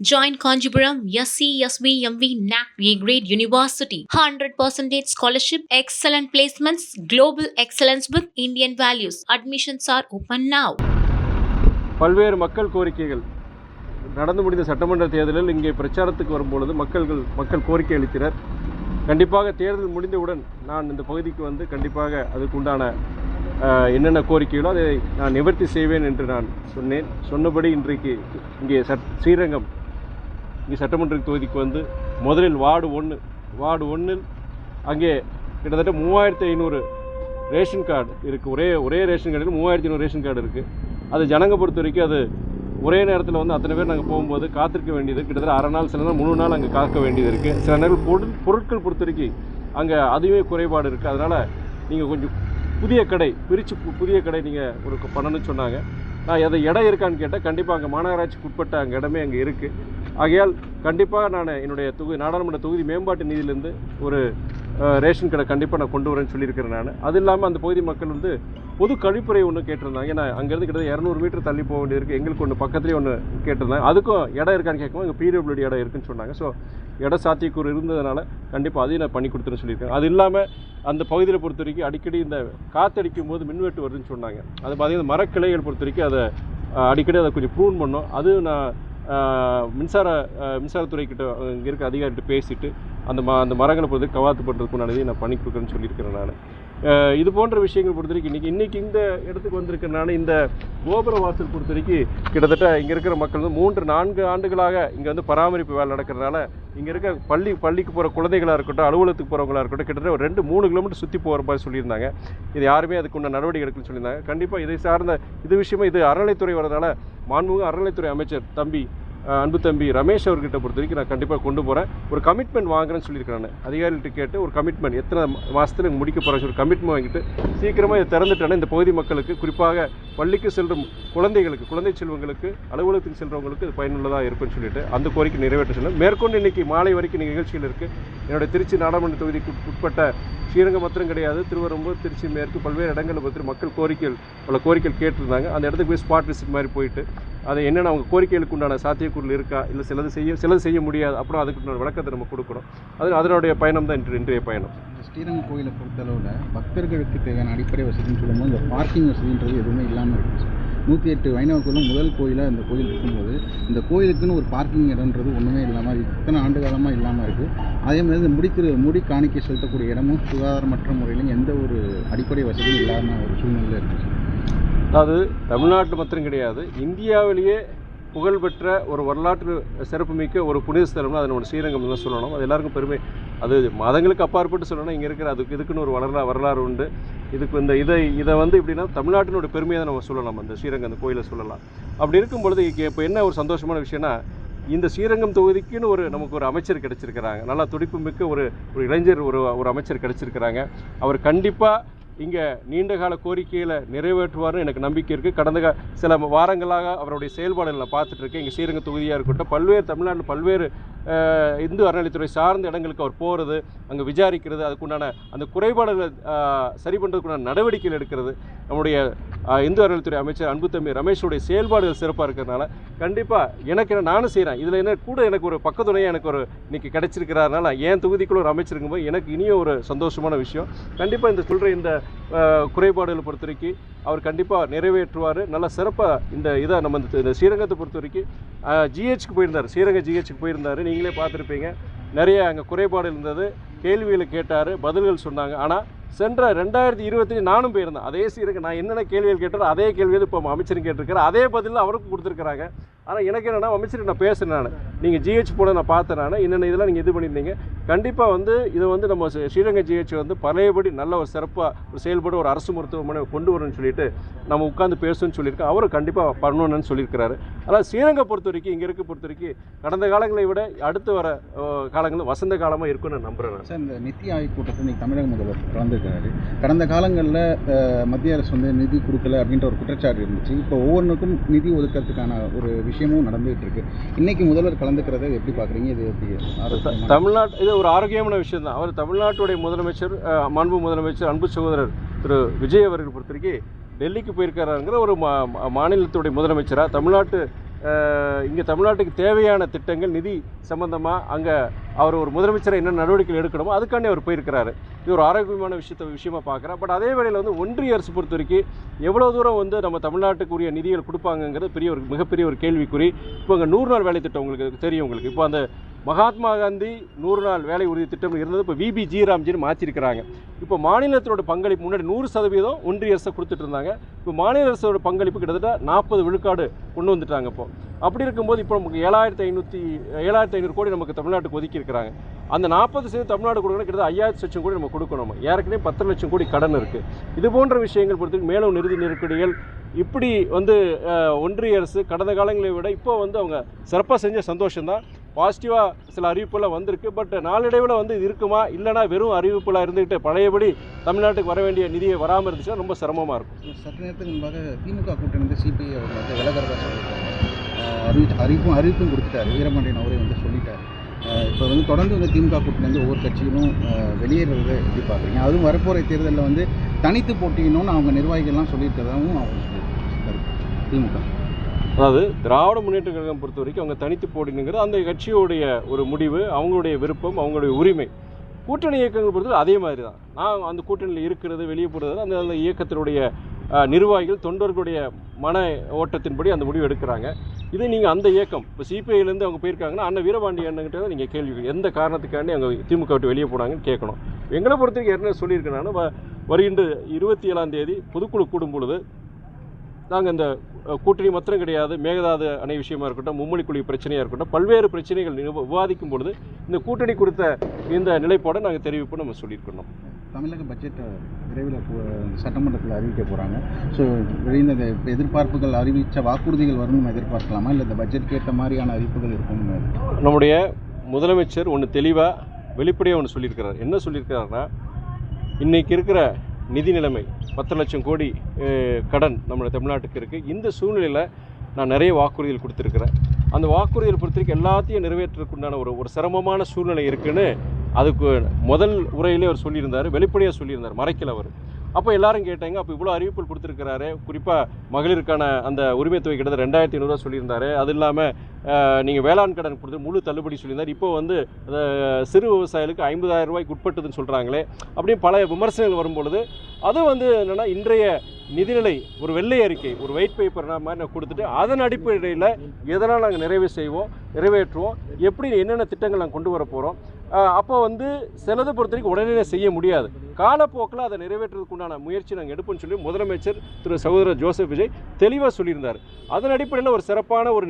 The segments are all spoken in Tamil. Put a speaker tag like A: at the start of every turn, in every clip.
A: Join Kanjipuram SCSVMV NAC A-Grade University. 100% scholarship, excellent placements, global excellence with Indian values. Admissions are open now.
B: பல்வேறு மக்கள் கோரிக்கைகள் நடந்து முடிந்த சட்டமன்ற தேர்தலில் இங்கே பிரச்சாரத்துக்கு வரும்பொழுது மக்கள் கோரிக்கை அளிக்கிறார். கண்டிப்பாக தேர்தல் முடிந்தவுடன் நான் இந்த பகுதிக்கு வந்து கண்டிப்பாக அதுக்குண்டான என்னென்ன கோரிக்கைகளோ அதை நான் நிவர்த்தி செய்வேன் என்று நான் சொன்னபடி இன்றைக்கு இங்கே ஸ்ரீரங்கம் இங்கே சட்டமன்ற தொகுதிக்கு வந்து முதலில் வார்டு 1 அங்கே கிட்டத்தட்ட 3500 ரேஷன் கார்டு இருக்குது. ஒரே ரேஷன் கார்டு 3500 ரேஷன் கார்டு இருக்குது. அது ஜனங்க பொறுத்த வரைக்கும் அது ஒரே நேரத்தில் வந்து அத்தனை பேர் நாங்கள் போகும்போது காத்திருக்க வேண்டியது, கிட்டத்தட்ட அரை நாள் சில நாள் 3 நாள் அங்கே காக்க வேண்டியது இருக்குது. சில நேரம் பொருட்கள் பொறுத்த வரைக்கும் அங்கே அதுவே குறைபாடு இருக்குது. அதனால் நீங்கள் கொஞ்சம் புதிய கடை புதிய கடை நீங்கள் ஒரு பண்ணணும்னு சொன்னாங்க. நான் அதை இடம் இருக்கான்னு கேட்டால் கண்டிப்பாக அங்கே மாநகராட்சிக்கு உட்பட்ட அங்கே இடமே அங்கே இருக்குது. ஆகையால் கண்டிப்பாக நான் என்னுடைய நாடாளுமன்ற தொகுதி மேம்பாட்டு நிதியிலேருந்து ஒரு ரேஷன் கடை கண்டிப்பாக நான் கொண்டு வரேன்னு சொல்லியிருக்கிறேன் நான். அது இல்லாமல் அந்த பகுதி மக்கள் வந்து பொது கழிப்பறை ஒன்று கேட்டிருந்தாங்க. ஏன்னா அங்கேருந்து கிட்டத்தட்ட 200 மீட்டர் தள்ளி போக வேண்டியது இருக்குது. எங்களுக்கு ஒன்று பக்கத்துலேயே ஒன்று கேட்டிருந்தாங்க. அதுக்கும் இடம் இருக்கான்னு கேட்கும்போது இங்கே பிடபிள்யூடி இடம் இருக்குன்னு சொன்னாங்க. ஸோ இடம் சாத்தியக்கூறு இருந்ததுனால கண்டிப்பாக அதையும் நான் பண்ணி கொடுத்துருன்னு சொல்லியிருக்கேன். அது இல்லாமல் அந்த பகுதியில் பொறுத்த வரைக்கும் அடிக்கடி இந்த காற்றடிக்கும் போது மின்வெட்டு வருதுன்னு சொன்னாங்க. அது பார்த்திங்கன்னா மரக்கிளைகள் பொறுத்த வரைக்கும் அதை அடிக்கடி அதை கொஞ்சம் ப்ரூன் பண்ணோம். அது நான் மின்சாரத்துறைக்கிட்ட இங்கே இருக்க அதிகாரிகிட்ட பேசிவிட்டு அந்த மரங்களை பொறுத்து கவாத்து பண்ணுறதுக்குண்டானதை நான் பண்ணி கொடுக்குறேன்னு சொல்லியிருக்கிறேன் நான். இது போன்ற விஷயங்கள் பொறுத்த வரைக்கும் இன்றைக்கி இந்த இடத்துக்கு வந்திருக்கேன் நான். இந்த கோபுர வாசல் பொறுத்த வரைக்கும் கிட்டத்தட்ட இங்கே இருக்கிற மக்கள் வந்து 3-4 ஆண்டுகளாக இங்கே வந்து பராமரிப்பு வேலை நடக்கிறதுனால இங்கே இருக்க பள்ளிக்கு போகிற குழந்தைகளாக இருக்கட்டும், அலுவலகத்துக்கு போகிறவங்களாக இருக்கட்டும், கிட்டத்தட்ட ஒரு 2-3 கிலோமீட்டர் சுற்றி போகிற மாதிரி சொல்லியிருந்தாங்க. இது யாருமே அதுக்குள்ள நடவடிக்கை எடுக்குன்னு சொல்லியிருந்தாங்க. கண்டிப்பாக இதை சார்ந்த இது விஷயமா இது அறநிலைத்துறை வரதுனால மாண்புமிகு அறநிலைத்துறை அமைச்சர் அன்பு தம்பி ரமேஷ் அவர்கிட்ட பொறுத்த வரைக்கும் நான் கண்டிப்பாக கொண்டு போகிறேன். ஒரு கமிட்மெண்ட் வாங்குறேன்னு சொல்லியிருக்கிறேன் நான். அதிகாரிகிட்ட கேட்டு ஒரு கமிட்மெண்ட் எத்தனை மாதத்தில் முடிக்க போகிறேன் சொல்லி கமிட்மெண்ட் வாங்கிட்டு சீக்கிரமாக இதை திறந்துட்டேன்னா இந்த பகுதி மக்களுக்கு, குறிப்பாக பள்ளிக்கு செல்லும் குழந்தை செல்வங்களுக்கு, அலுவலகத்துக்கு செல்றவங்களுக்கு இது பயனுள்ளதாக இருக்குன்னு சொல்லிட்டு அந்த கோரிக்கை நிறைவேற்ற சொல்லுங்கள். மேற்கொண்டு இன்றைக்கி மாலை வரைக்கும் நிகழ்ச்சிகள் இருக்குது. என்னுடைய திருச்சி நாடாளுமன்ற தொகுதிக்கு உட்பட்ட ஸ்ரீரங்கம் மாத்திரம் கிடையாது, திருவரம்பூர், திருச்சி மேற்கு பல்வேறு இடங்களில் பற்றி மக்கள் பல கோரிக்கைகள் கேட்டிருந்தாங்க. அந்த இடத்துக்கு போய் ஸ்பாட் விசிட் மாதிரி போயிட்டு அதை என்னென்ன அவங்க கோரிக்கைகளுக்கு உண்டான சாத்தியக்கூறுகள் இருக்கா, இல்லை சிலது செய்ய முடியாது, அப்புறம் அதுக்கு விளக்கத்தை நம்ம கொடுக்கணும். அதனுடைய பயணம் தான் இன்றைய பயணம்.
C: ஸ்ரீரங்கம் கோயிலை பொறுத்தளவில் பக்தர்களுக்கு தேவையான அடிப்படை வசதின்னு சொல்லும்போது இந்த பார்க்கிங் வசதின்றது எதுவுமே இல்லாமல் இருக்குது. 108 வைணவ கோயிலும் முதல் கோயிலாக இந்த கோயில் இருக்கும்போது இந்த கோயிலுக்குன்னு ஒரு பார்க்கிங் இடம்ன்றது ஒன்றுமே இல்லாமல் இத்தனை ஆண்டு காலமாக இல்லாமல் இருக்குது. அதே மாதிரி முடி காணிக்கை செலுத்தக்கூடிய இடமும் சுகாதாரமற்ற முறையிலும் எந்த ஒரு அடிப்படை வசதியும் இல்லாமல் ஒரு சூழ்நிலை இருக்குது.
B: அதாவது தமிழ்நாட்டு மாத்திரம் கிடையாது, இந்தியாவிலேயே புகழ்பெற்ற ஒரு வரலாற்று சிறப்புமிக்க ஒரு புனித ஸ்தலம்னா அது நம்ம ஸ்ரீரங்கம் தான் சொல்லணும். அது எல்லாருக்கும் பெருமை. அது மதங்களுக்கு அப்பாற்பட்டு சொல்லணும். இங்கே இருக்கிற இதுக்குன்னு ஒரு வரலாறு உண்டு. இதுக்கு இதை வந்து எப்படின்னா தமிழ்நாட்டினோட பெருமையை தான் நம்ம சொல்லலாம். அந்த ஸ்ரீரங்கம் அந்த கோயிலை சொல்லலாம். அப்படி இருக்கும் பொழுது இப்போ என்ன ஒரு சந்தோஷமான விஷயம்னா இந்த ஸ்ரீரங்கம் தொகுதிக்குன்னு நமக்கு ஒரு அமைச்சர் கிடைச்சிருக்கிறாங்க. நல்லா துடிப்பு மிக்க ஒரு இளைஞர் ஒரு அமைச்சர் கிடைச்சிருக்கிறாங்க. அவர் கண்டிப்பாக இங்கே நீண்டகால கோரிக்கைகளை நிறைவேற்றுவார்னு எனக்கு நம்பிக்கை இருக்குது. கடந்த சில வாரங்களாக அவருடைய செயல்பாடுகளை நான் பார்த்துட்ருக்கேன். இங்கே ஸ்ரீரங்கம் தொகுதியாக இருக்கட்டும், தமிழ்நாட்டில் பல்வேறு இந்து அறநிலைத்துறை சார்ந்த இடங்களுக்கு அவர் போகிறது, அங்கே விசாரிக்கிறது, அதுக்குண்டான அந்த குறைபாடுகளை சரி பண்ணுறதுக்குண்டான நடவடிக்கைகள் எடுக்கிறது. நம்முடைய இந்து அறநிலைத்துறை அமைச்சர் அன்பு தம்பி ரமேஷுடைய செயல்பாடுகள் சிறப்பாக இருக்கிறதுனால கண்டிப்பாக நானும் செய்கிறேன். இதில் எனக்கு ஒரு பக்கத்துணையாக எனக்கு ஒரு இன்றைக்கி கிடைச்சிருக்கிறதுனால என் தொகுதிக்குள்ள ஒரு அமைச்சர் இருக்கும்போது எனக்கு இனியும் ஒரு சந்தோஷமான விஷயம். கண்டிப்பாக இந்த குறைபாடுகளை பொறுத்த வரைக்கும் அவர் கண்டிப்பாக நிறைவேற்றுவார். நல்லா சிறப்பாக இதை நம்ம இந்த ஸ்ரீரங்கத்தை பொறுத்த வரைக்கும் ஜிஹெச்சுக்கு போயிருந்தார், ஸ்ரீரங்க ஜிஹெச்சுக்கு போயிருந்தார். நீங்களே பார்த்துருப்பீங்க. நிறைய அங்கே குறைபாடு இருந்தது. கேள்விகளை கேட்டார், பதில்கள் சொன்னாங்க. ஆனால் சென்ற 2020 நானும் போயிருந்தேன். அதே ஸ்ரீரங்கம் நான் என்னென்ன கேள்விகள் கேட்டாரோ அதே கேள்விகள் இப்போ அமைச்சரும் கேட்டிருக்காரு. அதே பதில் அவருக்கும் கொடுத்துருக்குறாங்க. ஆனால் எனக்கு என்னென்னா அமைச்சருக்கு நான் பேசுகிறேன். நீங்கள் ஜிஹெச் போல நான் பார்த்தேன். என்னென்ன இதெல்லாம் நீங்கள் இது பண்ணியிருந்தீங்க. கண்டிப்பாக இதை நம்ம ஸ்ரீரங்கம் ஜிஹெச் பழையபடி நல்ல ஒரு சிறப்பாக ஒரு செயல்பட ஒரு அரசு மருத்துவமனை கொண்டு வரணும்னு சொல்லிட்டு நம்ம உட்காந்து பேசணும்னு சொல்லியிருக்கோம். அவரும் கண்டிப்பாக பண்ணணும்னு சொல்லியிருக்கிறாரு. ஆனால் ஸ்ரீரங்கம் பொறுத்த வரைக்கும் இங்கே பொறுத்த வரைக்கும் கடந்த காலங்களை விட அடுத்து வர காலங்களில் வசந்த காலமாக இருக்குன்னு நான் நம்புகிறேன்.
C: சார், இந்த நிதி ஆய்வு கூட்டத்தில் இன்றைக்கி தமிழக முதல்வர் கலந்துருக்கிறாரு. கடந்த காலங்களில் மத்திய அரசு நிதி கொடுக்கல அப்படின்ற ஒரு குற்றச்சாட்டு இருந்துச்சு. இப்போ ஒவ்வொன்றுக்கும் நிதி ஒதுக்கிறதுக்கான ஒரு விஷயமும் நடந்துகிட்டு இருக்கு. இன்னைக்கு முதல்வர் கலந்துக்கிறத எப்படி பார்க்குறீங்க? இது எப்படி
B: தமிழ்நாட்டு இது ஒரு ஆரோக்கியமான விஷயம் தான். அவர் தமிழ்நாட்டுடைய முதலமைச்சர், மாண்பு முதலமைச்சர் அன்பு சகோதரர் திரு விஜய் அவர்கள் பொறுத்த வரைக்கும் டெல்லிக்கு போயிருக்காருங்கிற ஒரு மாநிலத்துடைய முதலமைச்சராக தமிழ்நாட்டு இங்கே தமிழ்நாட்டுக்கு தேவையான திட்டங்கள் நிதி சம்பந்தமாக அங்கே அவர் ஒரு முதலமைச்சரை என்ன நடவடிக்கைகள் எடுக்கணுமோ அதுக்காண்டி அவர் போயிருக்கிறாரு. இது ஒரு ஆரோக்கியமான விஷயமா பார்க்குறேன். பட் அதே வேளையில் வந்து ஒன்றிய அரசு பொறுத்த வரைக்கும் எவ்வளோ தூரம் வந்து நம்ம தமிழ்நாட்டுக்குரிய நிதிகள் கொடுப்பாங்கங்கிறது மிகப்பெரிய ஒரு கேள்விக்குறி. இப்போ இங்கே 100 நாள் வேலை திட்டம் உங்களுக்கு தெரியும். உங்களுக்கு இப்போ அந்த மகாத்மா காந்தி 100 நாள் வேலை உறுதி திட்டம் இருந்தது இப்போ விபி ராம்ஜின்னு மாற்றிருக்கிறாங்க. இப்போ மாநிலத்தோட பங்களிப்பு முன்னாடி 100% ஒன்றிய அரசு கொடுத்துட்டு இருந்தாங்க. இப்போ மாநில அரசோட பங்களிப்பு கிட்டத்தட்ட 40 விழுக்காடு கொண்டு வந்துட்டாங்க. இப்போ அப்படி இருக்கும்போது இப்போ நமக்கு 7,500 கோடி நமக்கு தமிழ்நாட்டுக்கு ஒதுக்கி இருக்கிறாங்க. அந்த 40% தமிழ்நாடு கொடுக்கணும், கிட்டத்தட்ட 5,000 லட்சம் கோடி நம்ம கொடுக்கணும். ஏற்கனவே 10 லட்சம் கோடி கடன் இருக்குது. இது போன்ற விஷயங்கள் பொறுத்து மேலும் நிதி நெருக்கடிகள் இப்படி வந்து ஒன்றிய அரசு கடந்த காலங்களை விட இப்போ வந்து அவங்க சிறப்பாக செஞ்ச சந்தோஷம்தான். பாசிட்டிவாக சில அறிவிப்புலாம் வந்திருக்கு. பட் நாளடைவில் வந்து இது இருக்குமா, இல்லைனா வெறும் அறிவிப்புலாம் இருந்துக்கிட்டு பழையபடி தமிழ்நாட்டுக்கு வர வேண்டிய நிதியை வராமல் இருந்துச்சுன்னா ரொம்ப சிரமமாக இருக்கும்.
C: சற்று நேரத்துக்கு முன்பாக திமுக கூட்டணி வந்து சிபிஐ அவர் வந்து விலகிறதா சொல்லியிருக்காங்க. அறிவிப்பும் கொடுத்துட்டாரு. வீரபாண்டியன் அவரே வந்து சொல்லிட்டார். இப்போ வந்து தொடர்ந்து வந்து திமுக கூட்டணி வந்து ஒவ்வொரு கட்சிகளும் வெளியேறதை எப்படி பார்க்குறீங்க? அதுவும் வரப்போகிற தேர்தலில் வந்து தனித்து போட்டியணும்னு அவங்க நிர்வாகிகள்லாம் சொல்லியிருக்கிறதாகவும் அவங்க சொல்லியிருக்காரு திமுக.
B: அதாவது திராவிட முன்னேற்ற கழகம் பொறுத்த வரைக்கும் அவங்க தனித்து போட்டிங்கிறது அந்த கட்சியோடைய ஒரு முடிவு, அவங்களுடைய விருப்பம், அவங்களுடைய உரிமை. கூட்டணி இயக்கங்கள் பொறுத்தவரை அதே மாதிரி தான். நான் அந்த கூட்டணியில் இருக்கிறது வெளியே போகிறது அந்த இயக்கத்தினுடைய நிர்வாகிகள் தொண்டர்களுடைய மன ஓட்டத்தின்படி அந்த முடிவு எடுக்கிறாங்க. இதே நீங்கள் அந்த இயக்கம் இப்போ சிபிஐலேருந்து அவங்க போயிருக்காங்கன்னா அண்ணன் வீரபாண்டிய அண்ணன்கிட்ட தான் நீங்கள் கேள்வி எந்த காரணத்துக்காண்டி அவங்க திமுக விட்டு வெளியே போனாங்கன்னு கேட்கணும். எங்களை பொறுத்த வரைக்கும் ஏற்கனவே சொல்லியிருக்கேன் நான், வருகின்ற 27ஆம் தேதி பொதுக்குழு கூடும் பொழுது நாங்கள் இந்த கூட்டணி மாத்திரம் கிடையாது, மேகதாது அணை விஷயமா இருக்கட்டும், மும்மொழி குழி பிரச்சனையாக இருக்கட்டும், பல்வேறு பிரச்சனைகள் விவாதிக்கும் பொழுது இந்த கூட்டணி குறித்த இந்த நிலைப்பாடை நாங்கள் தெரிவிப்போம் நம்ம சொல்லியிருக்கணும்.
C: தமிழக பட்ஜெட்டை விரைவில் சட்டமன்றத்தில் அறிவிக்க போகிறாங்க. ஸோ இந்த எதிர்பார்ப்புகள் அறிவித்த வாக்குறுதிகள் வரணும் எதிர்பார்க்கலாமா, இல்லை இந்த பட்ஜெட்டுக்கு ஏற்ற மாதிரியான அறிவிப்புகள் இருக்கும்னு?
B: நம்முடைய முதலமைச்சர் ஒன்று தெளிவாக வெளிப்படையாக ஒன்று சொல்லியிருக்கிறார். என்ன சொல்லியிருக்கிறாருன்னா, இன்றைக்கி இருக்கிற நிதி நிலைமை 10 லட்சம் கோடி கடன் நம்மளோட தமிழ்நாட்டுக்கு இருக்குது. இந்த சூழ்நிலையில் நான் நிறைய வாக்குறுதிகள் கொடுத்துருக்குறேன். அந்த வாக்குறுதிகள் பொறுத்தவரைக்கும் எல்லாத்தையும் நிறைவேற்றுறதுக்குண்டான ஒரு சிரமமான சூழ்நிலை இருக்குதுன்னு அதுக்கு முதல் உரையிலே அவர் சொல்லியிருந்தார், வெளிப்படையாக சொல்லியிருந்தார், மறைக்கல அவர். அப்போ எல்லாரும் கேட்டாங்க, அப்போ இவ்வளோ அறிவிப்புகள் கொடுத்துருக்கிறாரு, குறிப்பாக மகளிருக்கான அந்த உரிமை தொகை கிட்டத்தட்ட 2,500 சொல்லியிருந்தார். அது இல்லாமல் நீங்கள் வேளாண் கடன் கொடுத்து முழு தள்ளுபடி சொல்லியிருந்தார். இப்போ வந்து சிறு விவசாயிகளுக்கு 50,000 ரூபாய்க்கு உட்பட்டதுன்னு சொல்கிறாங்களே, அப்படியே பல விமர்சனங்கள் வரும்பொழுது அது வந்து என்னென்னா இன்றைய நிதிநிலை ஒரு வெள்ளை அறிக்கை, ஒரு ஒயிட் பேப்பர் மாதிரி நான் கொடுத்துட்டு அதன் அடிப்படையில் எதனால் நாங்கள் நிறைவேற்றுவோம், எப்படி என்னென்ன திட்டங்கள் நாங்கள் கொண்டு வர போகிறோம். அப்போ வந்து சிலதை பொறுத்த வரைக்கும் உடனே செய்ய முடியாது, காலப்போக்கில் அதை நிறைவேற்றுறதுக்கு உண்டான முயற்சி நாங்கள் எடுப்போம்னு சொல்லி முதலமைச்சர் திரு சகோதரர் ஜோசப் விஜய் தெளிவாக சொல்லியிருந்தார். அதன் அடிப்படையில் ஒரு சிறப்பான ஒரு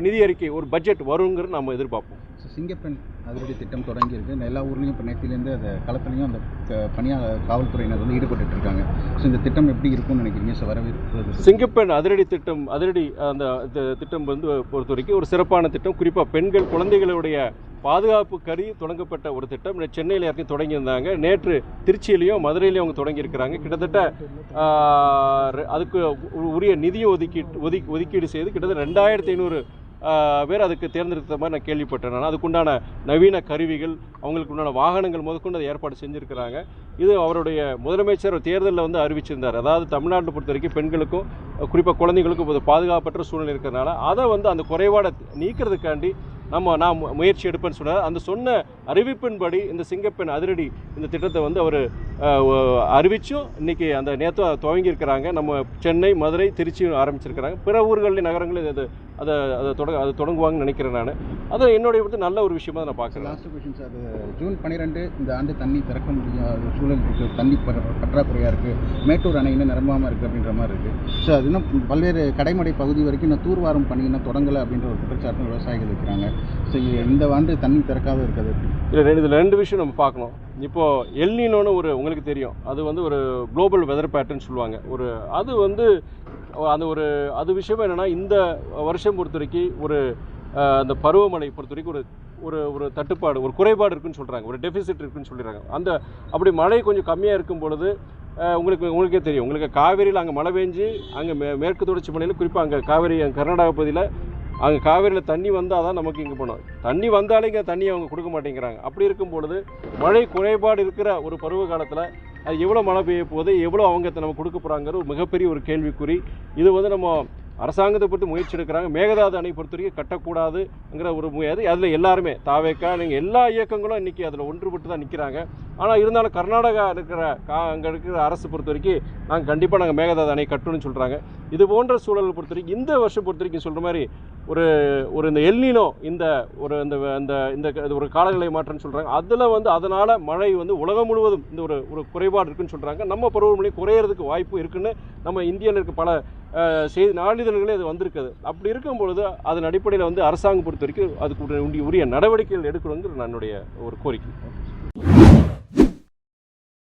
B: நிதி அறிக்கை, ஒரு பட்ஜெட் வருங்கிறது நம்ம எதிர்பார்ப்போம்.
C: சிங்கப்பெண் அதிரடி திட்டம் தொடங்கியிருக்கு. எல்லா ஊர்லேயும் இப்போ நேற்றிலேருந்து அந்த களத்துலையும் அந்த காவல்துறையினர் வந்து ஈடுபட்டு இருக்காங்க. ஸோ இந்த திட்டம் எப்படி இருக்கும்னு நினைக்கிறீங்க? வரவேற்பு
B: சிங்கப்பெண் அதிரடி அந்த திட்டம் வந்து பொறுத்த வரைக்கும் ஒரு சிறப்பான திட்டம். குறிப்பாக பெண்கள் குழந்தைகளுடைய பாதுகாப்பு கருதி தொடங்கப்பட்ட ஒரு திட்டம். சென்னையில் யாருக்கும் தொடங்கியிருந்தாங்க, நேற்று திருச்சியிலையும் மதுரையிலையும் அவங்க தொடங்கியிருக்கிறாங்க. கிட்டத்தட்ட அதுக்கு உரிய நிதியை ஒதுக்கீடு செய்து கிட்டத்தட்ட 2,500 பேர் அதுக்கு தேர்ந்தெடுத்த மாதிரி நான் கேள்விப்பட்டேன். நான் அதுக்குண்டான நவீன கருவிகள், அவங்களுக்கு உண்டான வாகனங்கள் முதற்கொண்டு அதை ஏற்பாடு செஞ்சுருக்கிறாங்க. இது அவருடைய முதலமைச்சர் தேர்தலில் வந்து அறிவிச்சிருந்தார். அதாவது தமிழ்நாட்டை பொறுத்த வரைக்கும் பெண்களுக்கும் குறிப்பாக குழந்தைகளுக்கும் ஒரு பாதுகாப்பற்ற சூழ்நிலை இருக்கிறதுனால அதை வந்து அந்த குறைபாடை நீக்கிறதுக்காண்டி நான் முயற்சி எடுப்பேன்னு சொன்னார். அந்த சொன்ன அறிவிப்பின்படி இந்த சிங்கப்பெண் அதிரடி இந்த திட்டத்தை வந்து அவர் அறிவிச்சும் இன்றைக்கி அந்த நேற்று துவங்கியிருக்கிறாங்க. நம்ம சென்னை, மதுரை, திருச்சியும் ஆரம்பிச்சிருக்கிறாங்க. பிற ஊர்களில் நகரங்களில் அதை தொடங்குவாங்கன்னு நினைக்கிறேன். நான் அதை என்னுடைய பொறுத்து நல்ல ஒரு விஷயமாக நான் பார்க்குறேன்.
C: லாஸ்ட் கொஸ்டின் சார், ஜூன் 12 இந்த ஆண்டு தண்ணி திறக்க முடியாத சூழல் இருக்குது, தண்ணி பற்றாக்குறையாக இருக்குது, மேட்டூர் அணை இன்னும் நிரம்பாமல் இருக்குது அப்படின்ற மாதிரி இருக்குது. ஸோ அது இன்னும் பல்வேறு கடைமடை பகுதி வரைக்கும் இன்னும் தூர்வாரம் பண்ணி இன்னும் தொடங்கலை அப்படின்ற ஒரு குற்றச்சாட்டு விவசாயிகள் இருக்கிறாங்க. ஸோ இந்த ஆண்டு தண்ணி திறக்காத இருக்கிறது
B: இல்லை. இதில் 2 விஷயம் நம்ம பார்க்கணும். இப்போது எல் நீனோன்னு உங்களுக்கு தெரியும், அது வந்து ஒரு குளோபல் வெதர் பேட்டர்ன் சொல்லுவாங்க. அது விஷயம் என்னென்னா, இந்த வருஷம் பொறுத்த வரைக்கும் அந்த பருவமழை பொறுத்த வரைக்கும் ஒரு தட்டுப்பாடு, ஒரு குறைபாடு இருக்குன்னு சொல்கிறாங்க, ஒரு டெஃபிசிட் இருக்குன்னு சொல்லிடுறாங்க. அப்படி மழை கொஞ்சம் கம்மியாக இருக்கும் பொழுது உங்களுக்கே தெரியும், உங்களுக்கு காவேரியில் அங்கே மழை பெஞ்சு அங்கே மேற்கு தொடர்ச்சி மலையில் குறிப்பாக அங்கே காவேரி கர்நாடகா பகுதியில் அங்கே காவேரியில் தண்ணி வந்தால் தான் நமக்கு இங்கே போனோம். தண்ணி வந்தாலே இங்கே தண்ணி அவங்க கொடுக்க மாட்டேங்கிறாங்க. அப்படி இருக்கும் பொழுது மழை குறைபாடு இருக்கிற ஒரு பருவ காலத்தில் அது எவ்வளோ மழை பெய்ய போகுது, எவ்வளோ அவங்க நம்ம கொடுக்க போகிறாங்கிற ஒரு மிகப்பெரிய ஒரு கேள்விக்குறி. இது வந்து நம்ம அரசாங்கத்தை பொறுத்து முயற்சி எடுக்கிறாங்க. மேகதாது அணை பொறுத்த வரைக்கும் கட்டக்கூடாதுங்கிற ஒரு முயற்சி அதில் எல்லாருமே தாவேக்கா நீங்கள் எல்லா இயக்கங்களும் இன்றைக்கி அதில் ஒன்றுபட்டு தான் நிற்கிறாங்க. ஆனால் இருந்தாலும் கர்நாடகா அங்கே இருக்கிற அரசு பொறுத்த வரைக்கும் நாங்கள் கண்டிப்பாக நாங்கள் மேகதாது அணை கட்டணும்னு சொல்கிறாங்க. இது போன்ற சூழலை பொறுத்த வரைக்கும் இந்த வருஷம் பொறுத்த வரைக்கும் சொல்கிற மாதிரி ஒரு இந்த எல்னினோ இந்த ஒரு காலநிலை மாற்றம்னு சொல்கிறாங்க. அதில் அதனால் மழை உலகம் முழுவதும் இந்த ஒரு குறைபாடு இருக்குன்னு சொல்கிறாங்க. நம்ம பருவமழை குறையிறதுக்கு வாய்ப்பு இருக்குன்னு நம்ம இந்தியாவில் இருக்க பல செய்தி நாளிதழ்களே அது வந்திருக்குது. அப்படி இருக்கும்பொழுது அதன் அடிப்படையில் அரசாங்கம் பொறுத்த வரைக்கும் அதுக்கு உரிய நடவடிக்கைகள் எடுக்கணுங்கிற என்னுடைய ஒரு கோரிக்கை.